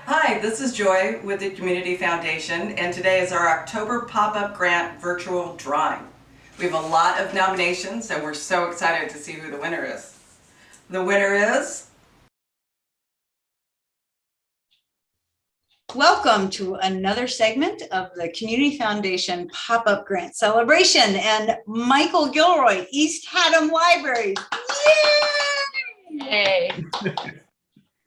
Hi, this is Joy with the Community Foundation, and today is our October pop-up grant virtual drawing. We have a lot of nominations, and we're so excited to see who the winner is. The winner is... Welcome to another segment of the Community Foundation Pop-Up Grant Celebration, and Michael Gilroy, East Haddam Library. Yay! Hey.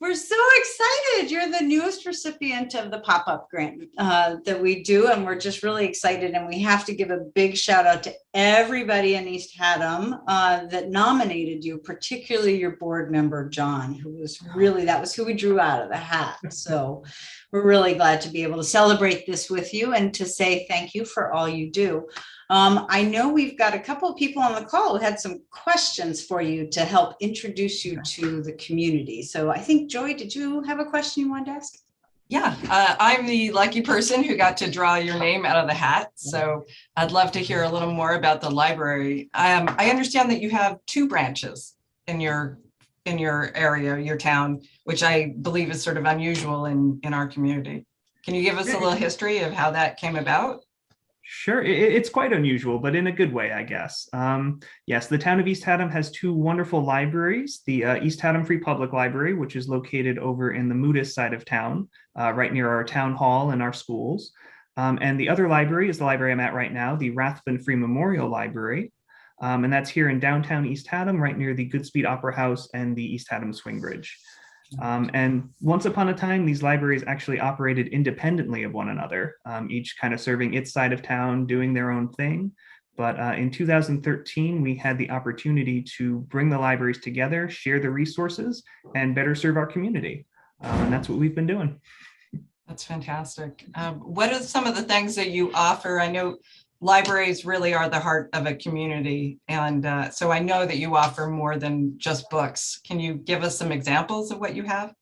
We're so excited. You're the newest recipient of the pop-up grant that we do, and we're just really excited. And we have to give a big shout out to everybody in East Haddam that nominated you, particularly your board member, John, who was really, that was who we drew out of the hat. So we're really glad to be able to celebrate this with you and to say thank you for all you do. I know we've got a couple of people on the call who had some questions for you to help introduce you to the community. So I think, Joy, did you have a question you wanted to ask? Yeah, I'm the lucky person who got to draw your name out of the hat. So I'd love to hear a little more about the library. I understand that you have two branches in your area, your town, which I believe is sort of unusual in our community. Can you give us a little history of how that came about? Sure, it's quite unusual, but in a good way, I guess. Yes, the town of East Haddam has two wonderful libraries, the East Haddam Free Public Library, which is located over in the Moodus side of town, right near our town hall and our schools. And the other library is the library I'm at right now, the Rathbun Free Memorial Library. And that's here in downtown East Haddam, right near the Goodspeed Opera House and the East Haddam Swing Bridge. And once upon a time, these libraries actually operated independently of one another, each kind of serving its side of town, doing their own thing. But in 2013, we had the opportunity to bring the libraries together, share the resources, and better serve our community. And that's what we've been doing. That's fantastic. What are some of the things that you offer? I know libraries really are the heart of a community. And so I know that you offer more than just books. Can you give us some examples of what you have?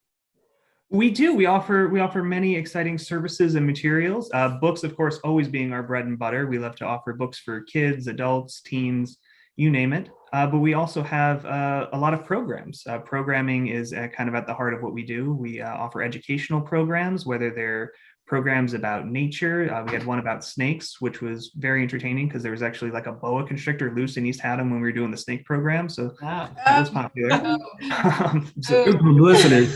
We do. We offer many exciting services and materials. Books, of course, always being our bread and butter. We love to offer books for kids, adults, teens, you name it. But we also have a lot of programs. Programming is kind of at the heart of what we do. We offer educational programs, whether they're programs about nature. We had one about snakes, which was very entertaining because there was actually like a boa constrictor loose in East Haddam when we were doing the snake program. So that was popular. Good publicity.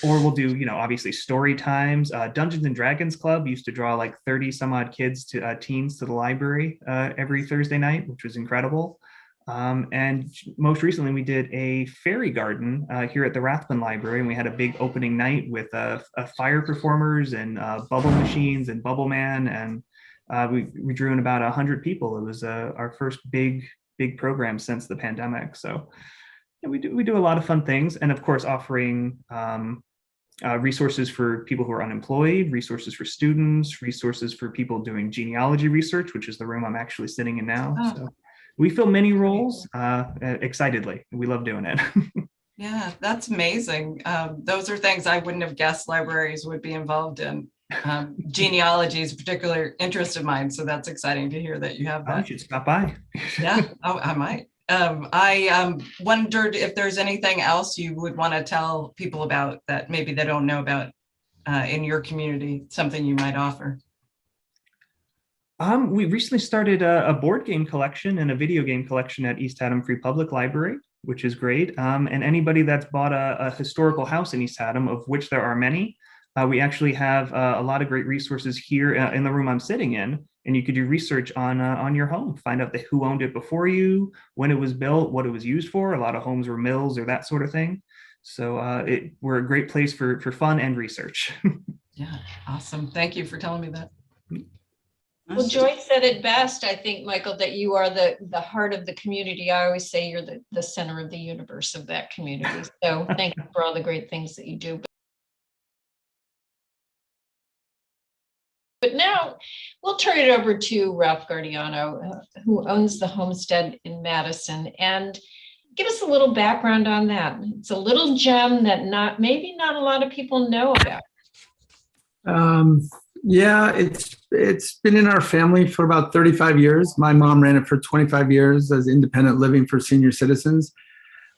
Or we'll do, obviously story times. Dungeons and Dragons Club used to draw like 30 some odd kids to teens to the library every Thursday night, which was incredible. And most recently, we did a fairy garden here at the Rathbun Library, and we had a big opening night with fire performers and bubble machines and Bubble Man, and we drew in about 100 people. It was our first big program since the pandemic. So yeah, we do a lot of fun things, and of course, offering resources for people who are unemployed, resources for students, resources for people doing genealogy research, which is the room I'm actually sitting in now. So we fill many roles excitedly. We love doing it. Yeah, that's amazing. Those are things I wouldn't have guessed libraries would be involved in. Genealogy is a particular interest of mine, so that's exciting to hear that you have that. You should stop by. Yeah, I might. I wondered if there's anything else you would want to tell people about that maybe they don't know about in your community, something you might offer. We recently started a board game collection and a video game collection at East Haddam Free Public Library, which is great. And anybody that's bought a historical house in East Haddam, of which there are many, we actually have a lot of great resources here in the room I'm sitting in. And you could do research on your home, find out who owned it before you, when it was built, what it was used for. A lot of homes were mills or that sort of thing. So we're a great place for fun and research. Yeah, awesome. Thank you for telling me that. Well, Joy said it best, I think, Michael, that you are the heart of the community. I always say you're the center of the universe of that community. So thank you for all the great things that you do. But now we'll turn it over to Ralph Guardiano, who owns the Homestead in Madison, and give us a little background on that. It's a little gem that maybe not a lot of people know about. Yeah, it's been in our family for about 35 years. My mom ran it for 25 years as independent living for senior citizens.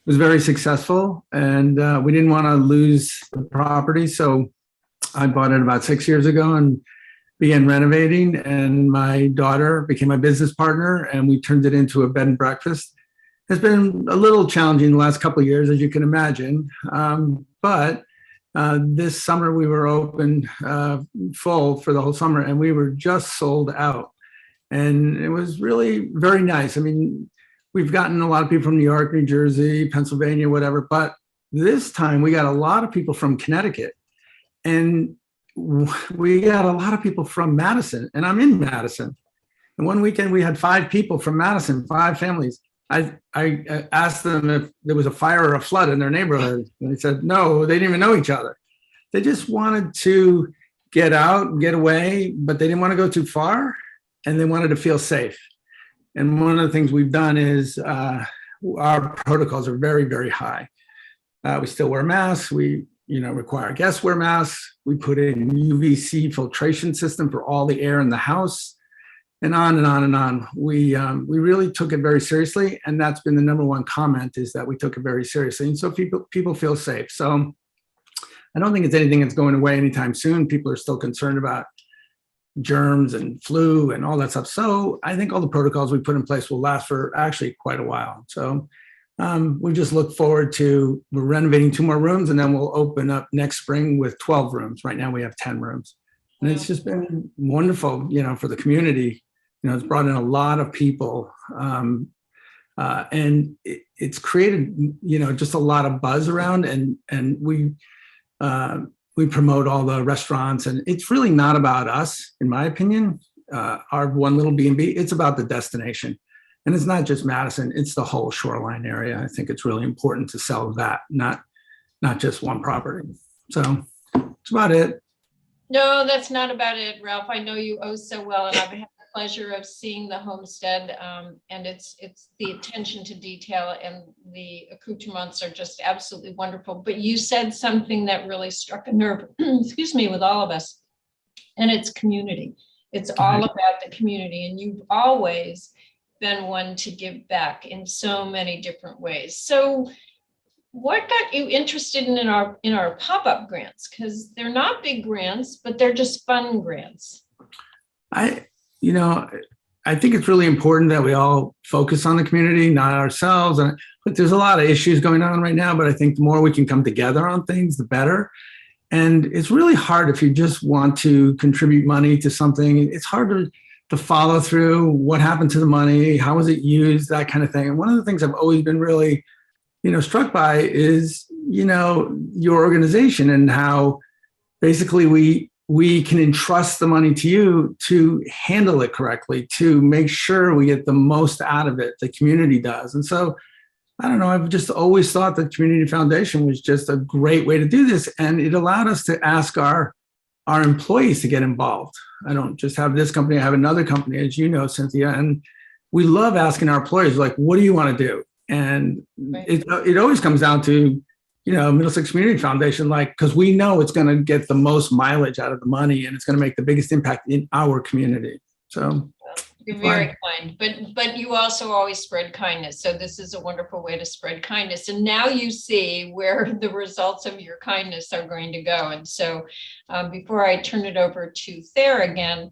was very successful, and we didn't want to lose the property. So I bought it about 6 years ago and began renovating, and my daughter became my business partner, and we turned it into a bed and breakfast. It's been a little challenging the last couple of years, as you can imagine. But this summer we were open full for the whole summer, and we were just sold out. And it was really very nice. I mean, we've gotten a lot of people from New York, New Jersey, Pennsylvania, whatever, but this time we got a lot of people from Connecticut, and we got a lot of people from Madison, and I'm in Madison. And one weekend we had 5 people from Madison, 5 families. I asked them if there was a fire or a flood in their neighborhood, and they said no, they didn't even know each other. They just wanted to get out and get away, but they didn't want to go too far, and they wanted to feel safe. And one of the things we've done is our protocols are very, very high. We still wear masks. We require guests wear masks. We put in UVC filtration system for all the air in the house, and on and on and on. We really took it very seriously, and that's been the number one comment, is that we took it very seriously, and so people feel safe. So I don't think it's anything that's going away anytime soon. People are still concerned about germs and flu and all that stuff. So I think all the protocols we put in place will last for actually quite a while. So we just look forward to, we're renovating 2 more rooms, and then we'll open up next spring with 12 rooms. Right now we have 10 rooms. And it's just been wonderful, for the community. It's brought in a lot of people, and it's created, just a lot of buzz around, and we promote all the restaurants, and it's really not about us, in my opinion. Our one little B&B, it's about the destination. And it's not just Madison, it's the whole shoreline area. I think it's really important to sell that, not just one property. So that's about it. No, that's not about it, Ralph. I know you so well, and I've had the pleasure of seeing the homestead, and it's the attention to detail and the accoutrements are just absolutely wonderful. But you said something that really struck a nerve, excuse me, with all of us, and it's community. It's all about the community, and you've always been one to give back in so many different ways. So what got you interested in our pop-up grants? Because they're not big grants, but they're just fun grants. I think it's really important that we all focus on the community, not ourselves. But there's a lot of issues going on right now, but I think the more we can come together on things, the better. And it's really hard if you just want to contribute money to something. It's hard to follow through what happened to the money, how was it used, that kind of thing. And one of the things I've always been really, struck by is, your organization, and how basically we can entrust the money to you to handle it correctly, to make sure we get the most out of it, the community does. And so, I don't know, I've just always thought that Community Foundation was just a great way to do this. And it allowed us to ask our employees to get involved. I don't just have this company, I have another company, as you know, Cynthia, and we love asking our employees, like, what do you want to do? And it always comes down to, Middlesex Community Foundation, because we know it's going to get the most mileage out of the money, and it's going to make the biggest impact in our community. So you're very kind, but you also always spread kindness. So this is a wonderful way to spread kindness. And now you see where the results of your kindness are going to go. And so before I turn it over to Thayer again,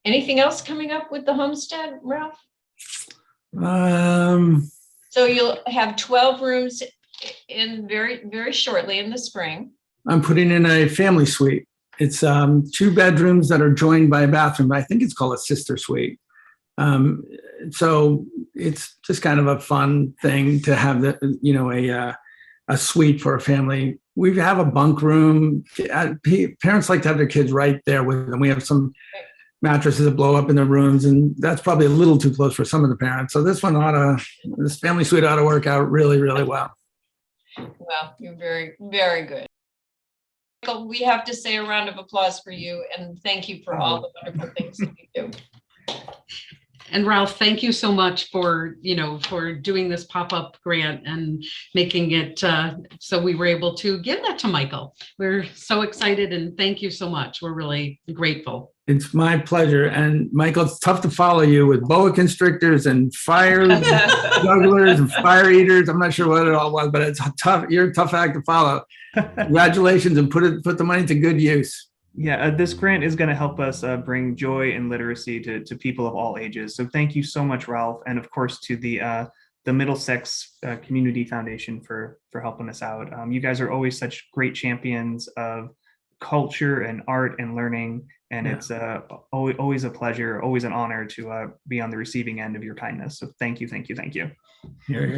anything else coming up with the homestead, Ralph? So you'll have 12 rooms in very, very shortly in the spring. I'm putting in a family suite. It's 2 bedrooms that are joined by a bathroom. I think it's called a sister suite. So it's just kind of a fun thing to have a suite for a family. We have a bunk room. Parents like to have their kids right there with them. We have some mattresses that blow up in their rooms, and that's probably a little too close for some of the parents. So this family suite ought to work out really, really well. Well, you're very, very good. Michael, we have to say a round of applause for you, and thank you for all the wonderful things that you do. And Ralph, thank you so much for, for doing this pop-up grant and making it so we were able to give that to Michael. We're so excited and thank you so much. We're really grateful. It's my pleasure. And Michael, it's tough to follow you with boa constrictors and fire jugglers and fire eaters. I'm not sure what it all was, but it's tough. You're a tough act to follow. Congratulations, and put the money to good use. Yeah, this grant is going to help us bring joy and literacy to people of all ages. So thank you so much, Ralph, and of course to the Middlesex Community Foundation for helping us out. You guys are always such great champions of culture and art and learning, and it's always a pleasure, always an honor to be on the receiving end of your kindness. So thank you, thank you, thank you.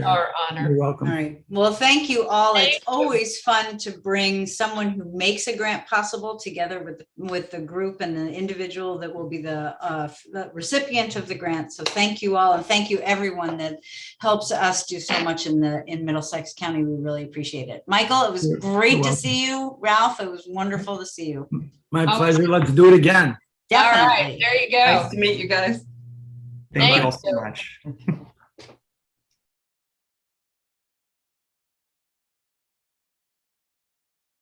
Our honor. You're welcome. All right. Well, thank you all. It's always fun to bring someone who makes a grant possible together with the group and the individual that will be the recipient of the grant. So thank you all, and thank you everyone that helps us do so much in Middlesex County. We really appreciate it. Michael, it was great to see you. Ralph, it was wonderful to see you. My pleasure. Let's do it again. Definitely. All right, there you go. Nice to meet you guys. Thank you all Thank so you. much.